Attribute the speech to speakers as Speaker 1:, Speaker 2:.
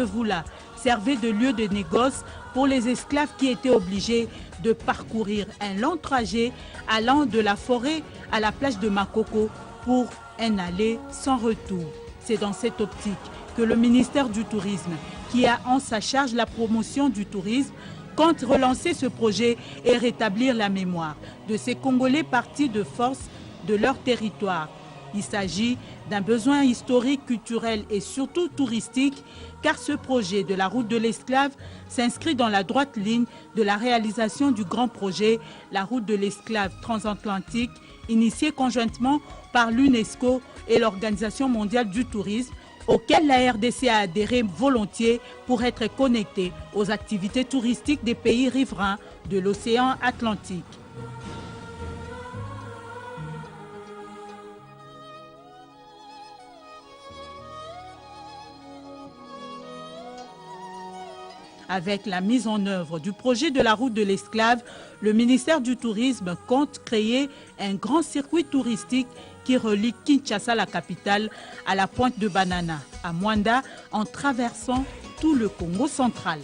Speaker 1: Voula servait de lieu de négoce pour les esclaves qui étaient obligés de parcourir un long trajet allant de la forêt à la plage de Makoko pour un aller sans retour. C'est dans cette optique que le ministère du Tourisme, qui a en sa charge la promotion du tourisme, compte relancer ce projet et rétablir la mémoire de ces Congolais partis de force de leur territoire. Il s'agit d'un besoin historique, culturel et surtout touristique, car ce projet de la route de l'esclave s'inscrit dans la droite ligne de la réalisation du grand projet, la route de l'esclave transatlantique, initié conjointement par l'UNESCO et l'Organisation mondiale du tourisme, auquel la RDC a adhéré volontiers pour être connectée aux activités touristiques des pays riverains de l'océan Atlantique. Avec la mise en œuvre du projet de la route de l'esclave, le ministère du Tourisme compte créer un grand circuit touristique qui relie Kinshasa, la capitale, à la pointe de Banana, à Mwanda, en traversant tout le Congo central.